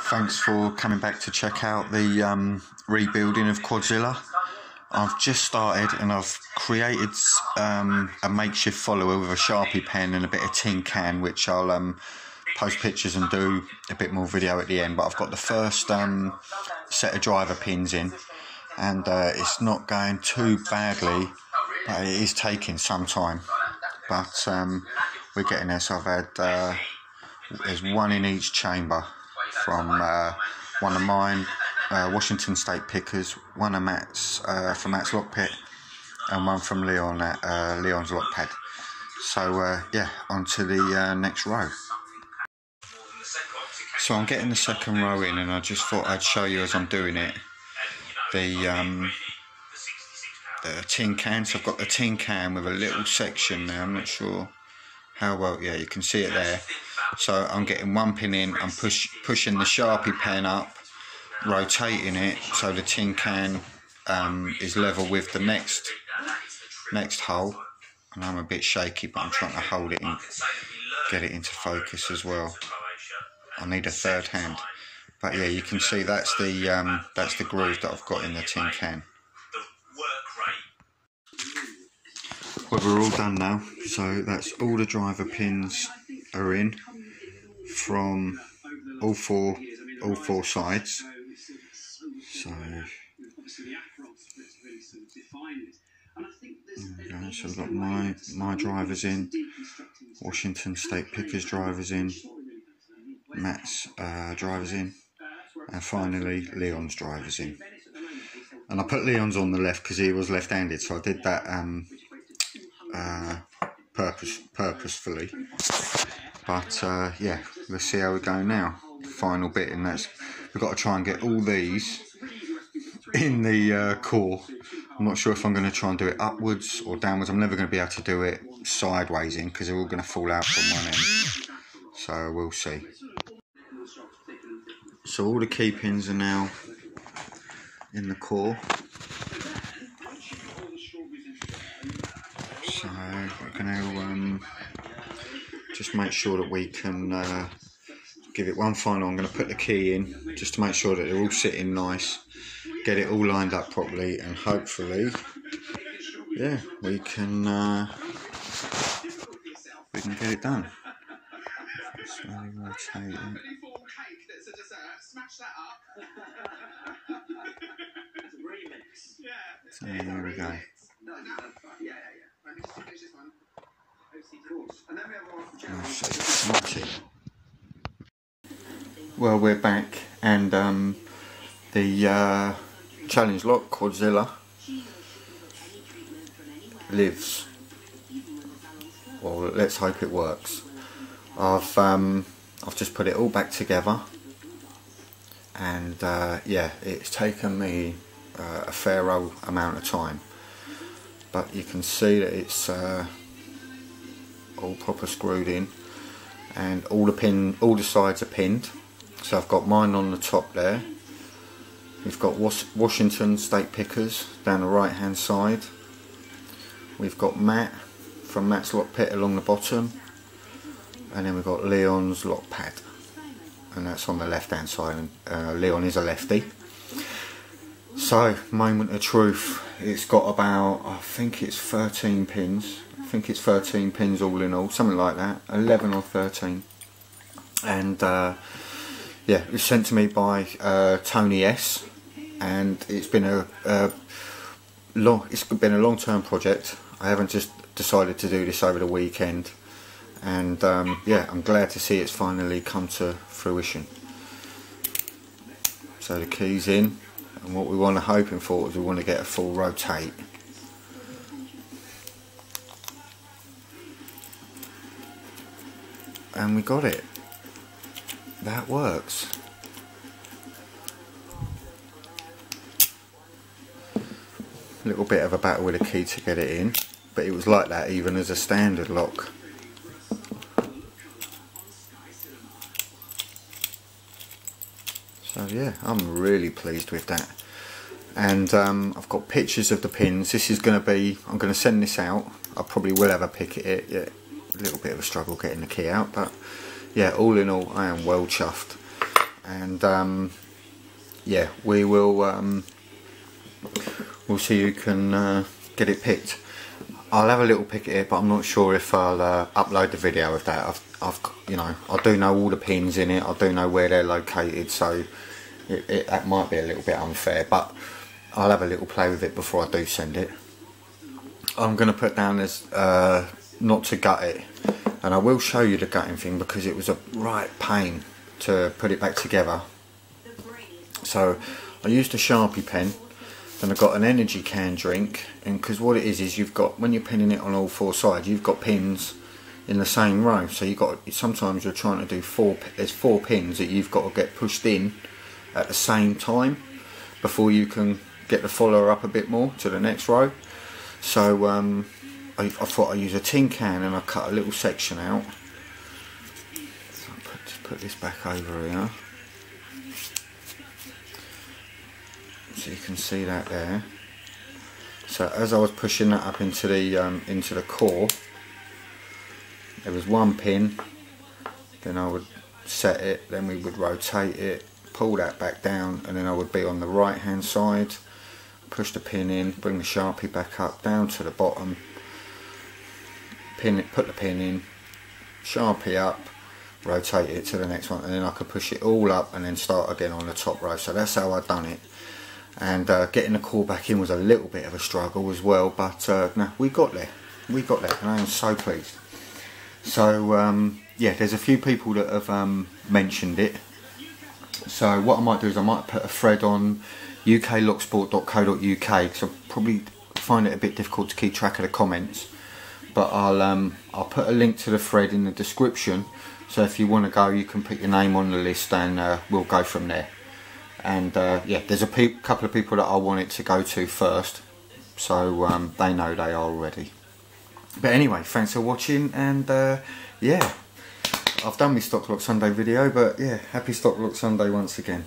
Thanks for coming back to check out the rebuilding of Quadzilla. I've just started and I've created a makeshift follower with a Sharpie pen and a bit of tin can, which I'll post pictures and do a bit more video at the end. But I've got the first set of driver pins in, and it's not going too badly, but it is taking some time. But we're getting there. So I've had there's one in each chamber from one of mine, Washington State Pickers, one of Matt's from Matt's Lockpit, and one from Leon at Leon's Lockpad. So yeah, on to the next row. So I'm getting the second row in, and I just thought I'd show you as I'm doing it the tin can. So I've got the tin can with a little section there. I'm not sure how well, yeah, you can see it there. So I'm getting one pin in, I'm pushing the Sharpie pen up, rotating it so the tin can is level with the next hole. And I'm a bit shaky, but I'm trying to hold it in, get it into focus as well. I need a third hand, but yeah, you can see that's the groove that I've got in the tin can. Well, we're all done now, so that's all the driver pins are in from all four sides. So I've got my drivers in, Washington State Pickers drivers in, Matt's drivers in, and finally Leon's drivers in. And I put Leon's on the left because he was left-handed, so I did that purposefully. But yeah, let's see how we go now. The final bit, and that's, we've got to try and get all these in the core. I'm not sure if I'm going to try and do it upwards or downwards. I'm never going to be able to do it sideways in because they're all going to fall out from one end. So we'll see. So all the key pins are now in the core. So we're going to just make sure that we can give it one final. I'm going to put the key in just to make sure that they're all sitting nice, get it all lined up properly, and hopefully, yeah, we can get it done. Slowly rotate it. So there we go. Well, we're back, and the challenge lock Quadzilla lives. Well, let's hope it works. I've just put it all back together, and yeah, it's taken me a fair old amount of time, but you can see that it's all proper screwed in, and all the sides are pinned. So I've got mine on the top there. We've got Washington State Pickers down the right hand side. We've got Matt from Matt's Lockpit along the bottom, and then we've got Leon's Lockpad, and that's on the left hand side, and Leon is a lefty. So, moment of truth, it's got about, I think it's 13 pins. I think it's 13 pins all in all, something like that, 11 or 13. And yeah, it was sent to me by Tony S, and it's been a long-term project. I haven't just decided to do this over the weekend, and yeah, I'm glad to see it's finally come to fruition. So the key's in, and what we want to hoping for is we want to get a full rotate. And we got it. That works. A little bit of a battle with a key to get it in, but it was like that even as a standard lock. So yeah, I'm really pleased with that. And I've got pictures of the pins. This is going to be, I'm going to send this out. I probably will have a pick at it. Yeah, a little bit of a struggle getting the key out, but yeah, all in all, I am well chuffed. And yeah, we will we'll see who can get it picked. I'll have a little pick at it, but I'm not sure if I'll upload the video of that. I've you know, I do know all the pins in it, I do know where they're located, so that might be a little bit unfair, but I'll have a little play with it before I do send it. I'm going to put down as not to gut it, and I will show you the gutting thing because it was a right pain to put it back together. So I used a Sharpie pen, then I got an energy can drink, and because what it is you've got, when you're pinning it on all four sides, you've got pins in the same row, so you got, sometimes you're trying to do there's four pins that you've got to get pushed in at the same time before you can get the follower up a bit more to the next row. So I thought I'd use a tin can, and I cut a little section out. So I'll just put this back over here, so you can see that there. So as I was pushing that up into the core, there was one pin, then I would set it, then we would rotate it, pull that back down, and then I would be on the right hand side, push the pin in, bring the Sharpie back up, down to the bottom, pin it, put the pin in, Sharpie up, rotate it to the next one, and then I could push it all up and then start again on the top row. So that's how I've done it. And getting the core back in was a little bit of a struggle as well, but no, we got there, and I am so pleased. So yeah, there's a few people that have mentioned it. So what I might do is I might put a thread on UKLocksport.co.uk, because I probably find it a bit difficult to keep track of the comments. But I'll put a link to the thread in the description, so if you want to go, you can put your name on the list, and we'll go from there. And yeah, there's a couple of people that I want it to go to first, so they know they are already. But anyway, thanks for watching, and yeah, I've done my Stock Lock Sunday video, but yeah, happy Stock Lock Sunday once again.